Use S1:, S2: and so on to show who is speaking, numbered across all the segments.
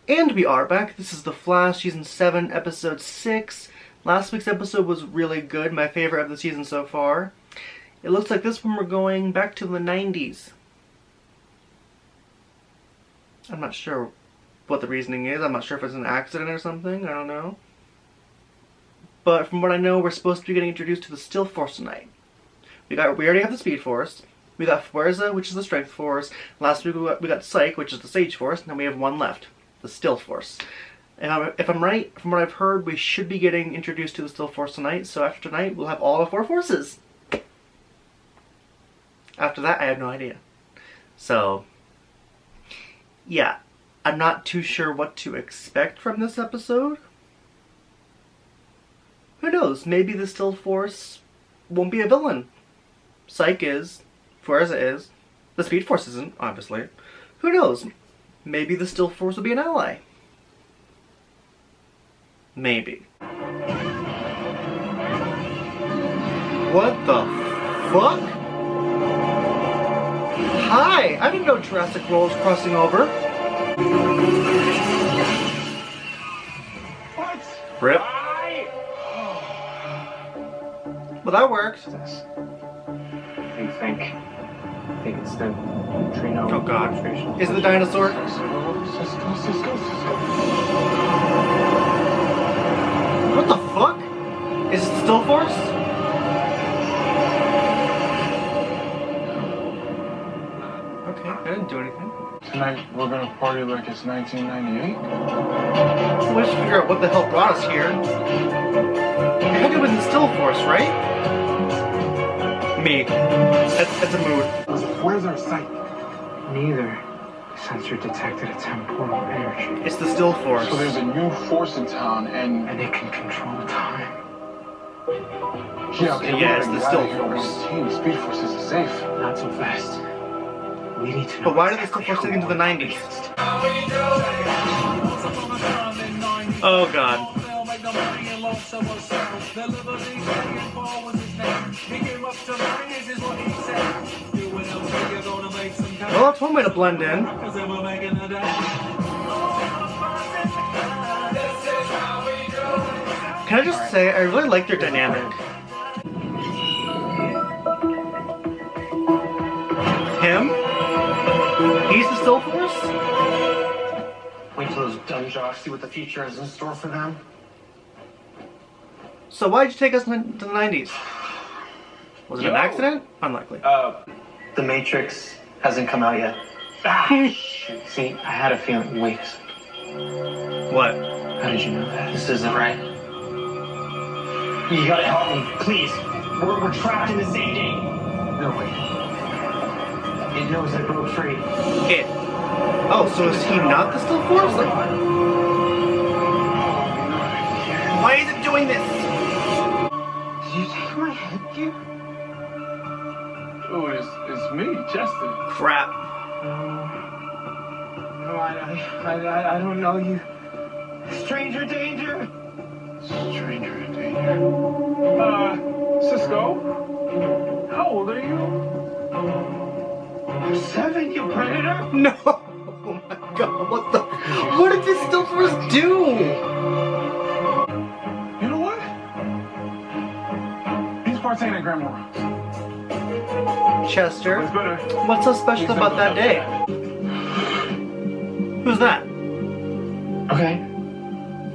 S1: And we are back. This is The Flash, Season 7, Episode 6. Last week's episode was really good, my favorite of the season so far. It looks like this one we're going back to the 90s. I'm not sure what the reasoning is. I'm not sure if it's an accident or something. I don't know. But from what I know, we're supposed to be getting introduced to the Still Force tonight. We already have the Speed Force. We got Fuerza, which is the Strength Force. Last week we got Psych, which is the Sage Force. Now we have one left. The Still Force. And if I'm right, from what I've heard, we should be getting introduced to the Still Force tonight, so after tonight, we'll have all the 4 forces. After that, I have no idea. So, yeah, I'm not too sure what to expect from this episode. Who knows, maybe the Still Force won't be a villain. Psych is, Fuerza is, the Speed Force isn't, obviously. Who knows? Maybe the Still Force will be an ally. Maybe. What the fuck? Hi! I didn't know Jurassic World was crossing over.
S2: What?
S1: Rip. Well, that worked.
S2: What do you think? I think it's the neutrino.
S1: Oh god. Is it the dinosaur? What the fuck? Is it the Still Force? Okay, I didn't do anything.
S3: Tonight we're gonna party like it's 1998.
S1: Let's just figure out what the hell brought us here. It had to be the Still Force, right? Me. That's a mood.
S3: Where's our sight?
S2: Neither. Sensor detected a temporal energy.
S1: It's the Still Force.
S3: So there's a new force in town, and
S2: And it can control time.
S3: yeah, okay,
S1: Yeah, it's
S3: we
S1: the
S3: gotta
S1: Still
S3: get out of here
S1: Force.
S3: on team. Speed Force isn't safe.
S2: Not so fast. We need to know.
S1: But why did the Still Force take into the 90s? Oh god. Well, that's one way to blend in. Can I just say, I really like their dynamic. Him? He's the Still Force?
S2: Wait till those dumb jocks see what the future has in store for them.
S1: So why'd you take us to the 90s? Was it an accident? Unlikely.
S2: The Matrix hasn't come out yet. Ah, shit. See, I had a feeling. Wait a second.
S1: What?
S2: How did you know that? This isn't right. You gotta help me, please. We're trapped in the same game. No, wait. It knows I broke free.
S1: It. Oh, so is he not the Still Force? Why is it doing this?
S2: Did you take my headgear?
S3: Oh, it's me, Justin.
S1: Crap.
S2: No, I don't know you. Stranger danger.
S3: Stranger in danger. Cisco? How old are you?
S2: I'm 7, you predator.
S1: No! Oh my god, what did this Still Force do?
S3: You know what? He's partaking at Grandma.
S1: Chester,
S3: It's better.
S1: what's so special about that day? Who's that?
S2: Okay.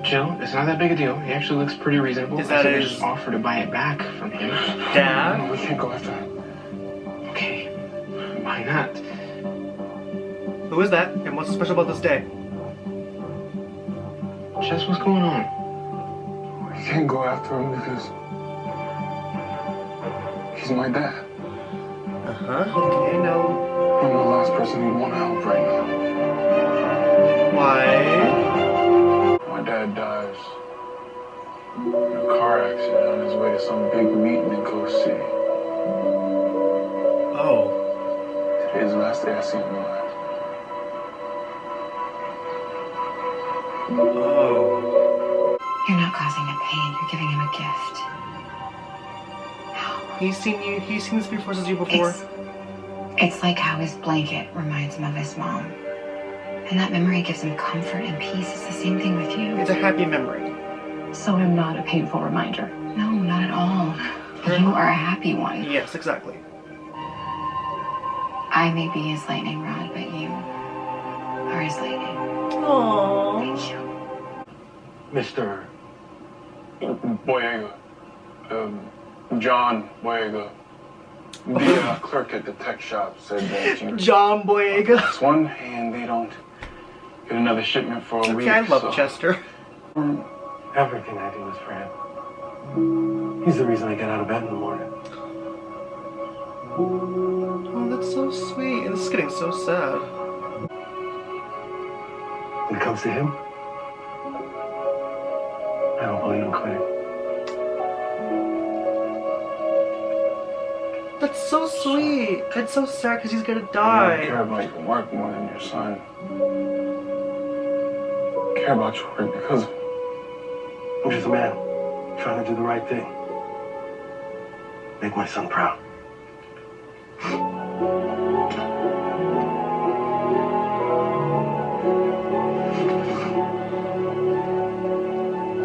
S2: Jill, it's not that big a deal. He actually looks pretty reasonable.
S1: Is that
S2: I
S1: his-
S2: just offer to buy it back from him.
S1: Dad?
S3: No, we can't go after him.
S2: Okay. Why not?
S1: Who is that? And what's so special about this day?
S2: Jess, what's going on?
S3: We can't go after him because he's my dad.
S1: Okay, no.
S3: I'm the last person who'd want to help right now.
S1: Why?
S3: My dad dies in a car accident on his way to some big meeting in Coast City.
S1: Oh.
S3: Today's the last day I see him alive.
S1: Oh.
S4: You're not causing him pain, you're giving him a gift.
S1: He's seen the Speed Force as you before.
S4: It's like how his blanket reminds him of his mom. And that memory gives him comfort and peace. It's the same thing with you.
S1: It's a happy memory.
S5: So I'm not a painful reminder.
S4: No, not at all. You are a happy one.
S1: Yes, exactly.
S4: I may be his lightning rod, but you are his lightning.
S1: Aww.
S4: Thank you.
S3: Mr. Boyega. John Boyega. The clerk at the tech shop said that you...
S1: John Boyega.
S3: That's one, and they don't get another shipment for a week.
S1: Okay, I love
S3: so.
S1: Chester.
S2: Everything I do is for him. He's the reason I get out of bed in the morning.
S1: Oh, that's so sweet. And this is getting so sad.
S2: When it comes to him, I don't believe in quitting.
S3: That's
S1: so sweet. It's so sad because he's gonna
S3: I
S1: die.
S3: care about your work more than your son. I care about your work because
S2: I'm just a man trying to do the right thing. Make my son proud.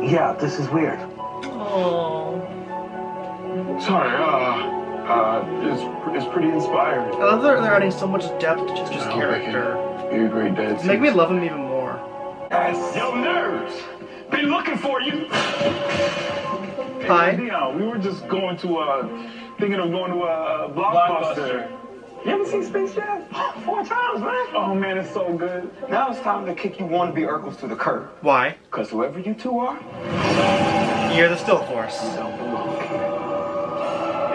S2: Yeah, this is weird.
S1: Oh.
S3: sorry, it's pretty inspiring.
S1: I love that they're adding so much depth to Chester's
S3: I hope I can
S1: character.
S3: be a great dad.
S1: It's make me love him even more.
S2: Yo, nerves! Been looking for you!
S1: Hi.
S3: Hey, Leon, we were just going to, thinking of going to a Blockbuster.
S2: You haven't seen Space Jam? 4 times, man.
S3: Oh man, it's so good.
S2: Now it's time to kick you wannabe Urkels to the curb.
S1: Why?
S2: Because whoever you two are,
S1: You're the Still Force.
S2: you don't belong here.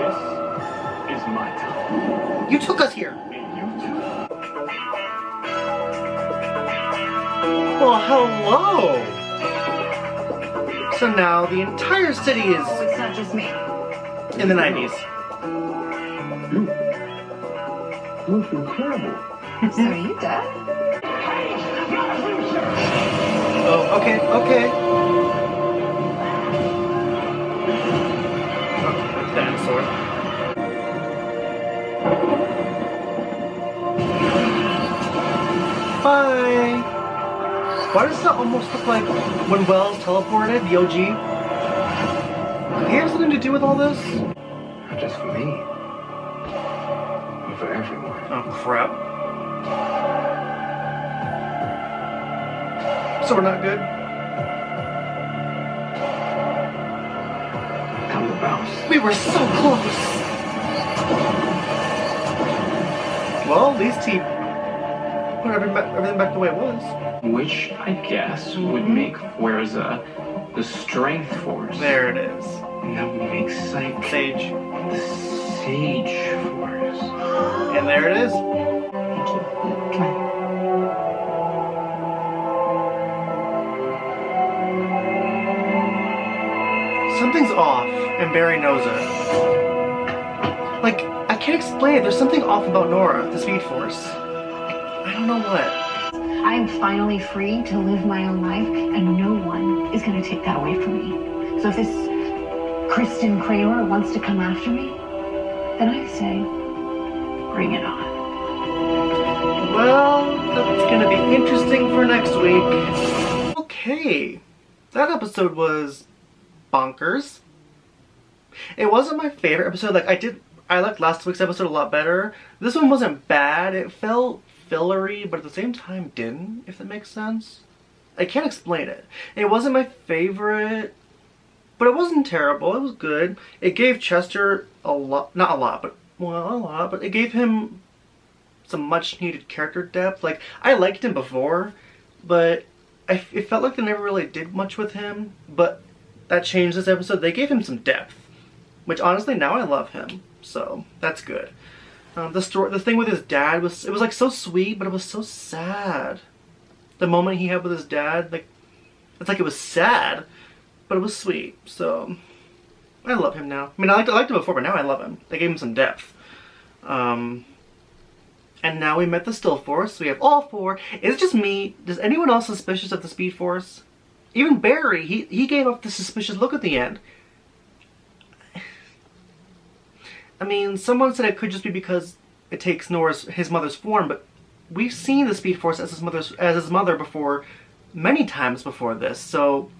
S2: This is my time.
S1: You took us here.
S2: And you two.
S1: Well, hello. So now the entire city is
S4: Oh, it's not just me.
S1: in the 90s.
S2: Looks incredible.
S4: So are you dead?
S1: Oh, okay, okay. Dinosaur. Bye. Why does that almost look like when Wells teleported, the OG? Did he have something to do with all this?
S2: Not just for me, but for everyone.
S1: Oh, crap. So we're not good?
S2: Come to bounce.
S1: We were so close! Well, at least he put everything back the way it was.
S6: Which I guess would make Fuerza the strength force.
S1: There it is.
S6: And that would make Psyche
S1: Sage.
S6: the sage force.
S1: And there it is.
S4: Thank you. Come on.
S1: Something's off, and Barry knows it. Like, I can't explain it. There's something off about Nora, the Speed Force. I don't know what.
S5: I am finally free to live my own life, and no one is going to take that away from me. So if this Kristen Kramer wants to come after me, then I say, bring it on.
S1: Well, that's gonna be interesting for next week. Okay. That episode was bonkers. It wasn't my favorite episode. I liked last week's episode a lot better. This one wasn't bad. It felt fillery, but at the same time didn't, if that makes sense. I can't explain it. It wasn't my favorite, but it wasn't terrible. It was good. It gave Chester a lot, not a lot, but, well, a lot, but it gave him some much needed character depth. Like, I liked him before, but it felt like they never really did much with him, but that changed this episode. They gave him some depth, which honestly now I love him, so that's good. The thing with his dad it was like so sweet, but it was so sad. The moment he had with his dad, like, it's like it was sad, but it was sweet. So I love him now. I mean, I liked him before, but now I love him. They gave him some depth. And now we met the Still Force. So we have all 4. Is it just me? Does anyone else suspicious of the Speed Force? Even Barry, he gave up the suspicious look at the end. I mean, someone said it could just be because it takes his mother's form, but we've seen the Speed Force as his mother before, many times before this. So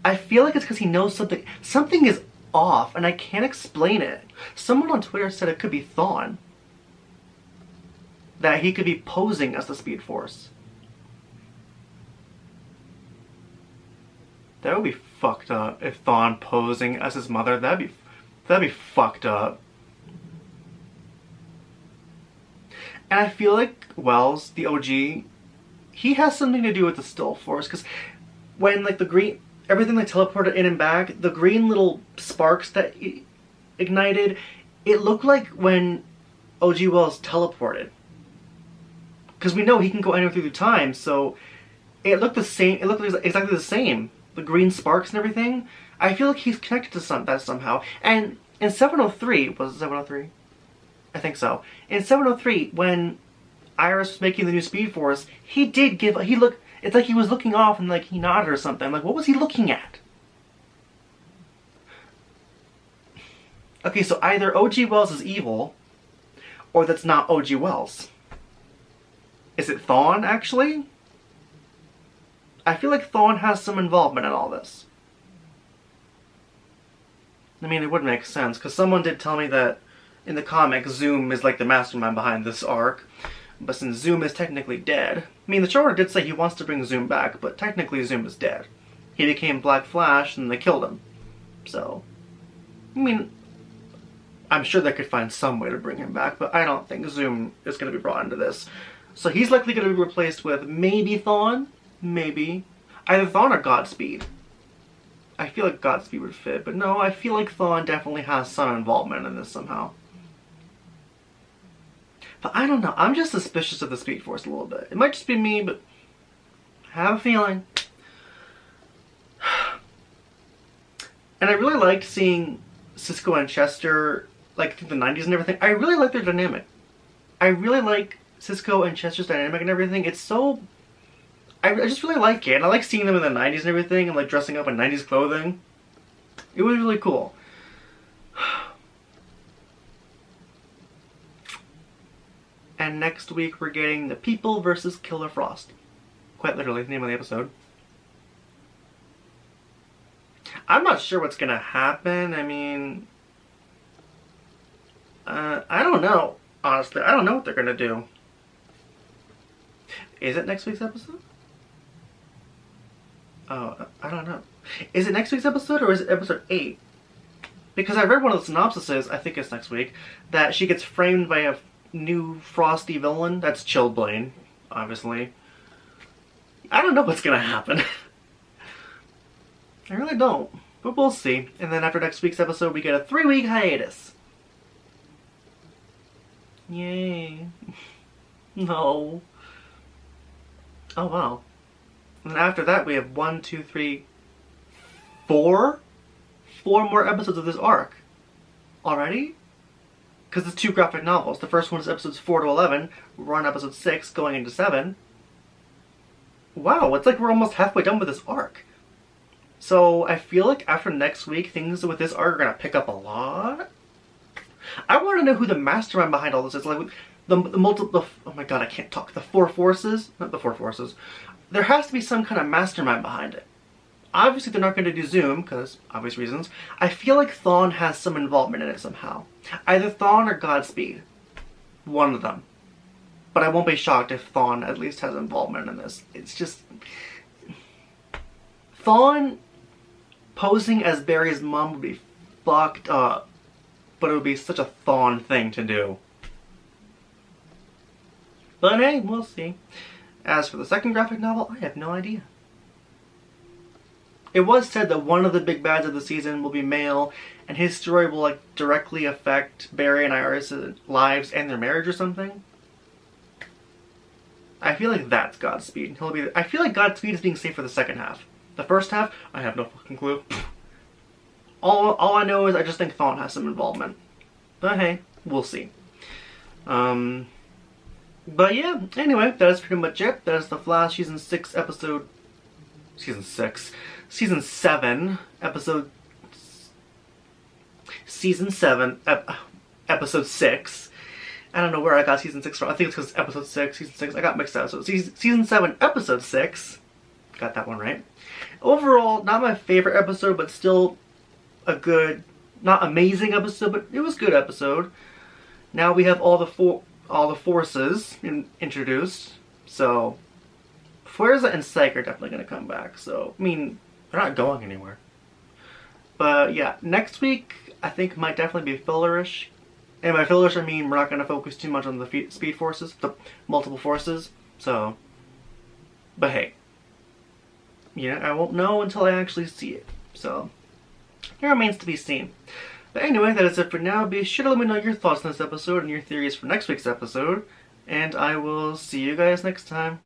S1: I feel like it's because he knows something is off, and I can't explain it. Someone on Twitter said it could be Thawne, that he could be posing as the Speed Force. That would be fucked up if Thawne posing as his mother. That'd be fucked up. And I feel like Wells, the OG, he has something to do with the Still Force, because when like the green, everything like teleported in and back, the green little sparks that ignited, it looked like when OG Wells teleported. Because we know he can go anywhere through time, so it looked the same. It looked exactly the same. The green sparks and everything. I feel like he's connected to that somehow. And in 703, was it 703? I think so. In 703, when Iris was making the new Speed Force, it's like he was looking off and like he nodded or something. Like, what was he looking at? Okay, so either OG Wells is evil, or that's not OG Wells. Is it Thawne, actually? I feel like Thawne has some involvement in all this. I mean, it would make sense, because someone did tell me that in the comic, Zoom is like the mastermind behind this arc. But since Zoom is technically dead, I mean, the showrunner did say he wants to bring Zoom back, but technically Zoom is dead. He became Black Flash and they killed him. So, I mean, I'm sure they could find some way to bring him back, but I don't think Zoom is going to be brought into this. So he's likely going to be replaced with maybe Thawne, maybe. Either Thawne or Godspeed. I feel like Godspeed would fit, but no, I feel like Thawne definitely has some involvement in this somehow. But I don't know, I'm just suspicious of the Speed Force a little bit. It might just be me, but I have a feeling. And I really liked seeing Cisco and Chester, like, through the 90s and everything. I really like their dynamic. I really like Cisco and Chester's dynamic and everything. It's so... I just really like it. And I like seeing them in the 90s and everything, and like dressing up in 90s clothing. It was really cool. And next week we're getting The People versus Killer Frost. Quite literally, the name of the episode. I'm not sure what's gonna happen. I mean... I don't know. Honestly, I don't know what they're gonna do. Is it next week's episode? Oh, I don't know. Is it next week's episode or is it episode 8? Because I read one of the synopsises, I think it's next week, that she gets framed by a new frosty villain. That's Chillblaine, obviously. I don't know what's gonna happen. I really don't. But we'll see. And then after next week's episode, we get a 3-week hiatus. Yay. No. Oh, wow. And then after that, we have 1, 2, 3, 4? 4 more episodes of this arc. Already? Because it's 2 graphic novels. The first one is episodes 4 to 11. We're on episode 6, going into 7. Wow, it's like we're almost halfway done with this arc. So I feel like after next week, things with this arc are going to pick up a lot. I want to know who the mastermind behind all this is. Like, oh my god, I can't talk. The 4 forces? Not the 4 forces. There has to be some kind of mastermind behind it. Obviously they're not going to do Zoom, because obvious reasons. I feel like Thawne has some involvement in it somehow. Either Thawne or Godspeed. One of them. But I won't be shocked if Thawne at least has involvement in this. It's just... Thawne posing as Barry's mom would be fucked up. But it would be such a Thawne thing to do. But hey, we'll see. As for the second graphic novel, I have no idea. It was said that one of the big bads of the season will be male, and his story will like directly affect Barry and Iris' lives and their marriage or something. I feel like that's Godspeed. I feel like Godspeed is being saved for the second half. The first half, I have no fucking clue. All I know is I just think Thawne has some involvement. But hey, we'll see. But yeah, anyway, that is pretty much it. That is The Flash Season 6 episode... Season 7 episode... Season 7 episode 6. I don't know where I got season 6 from. I think it's because episode 6, season 6. I got mixed up. So season 7, episode 6. Got that one right. Overall, not my favorite episode, but still a good, not amazing episode, but it was a good episode. Now we have all the forces introduced. So Fuerza and Psych are definitely going to come back. So, I mean, they're not going anywhere. But yeah, next week I think might definitely be fillerish. And by fillerish I mean we're not going to focus too much on the speed forces, the multiple forces. So, but hey, you know, I won't know until I actually see it. So, it remains to be seen. But anyway, that is it for now. Be sure to let me know your thoughts on this episode and your theories for next week's episode. And I will see you guys next time.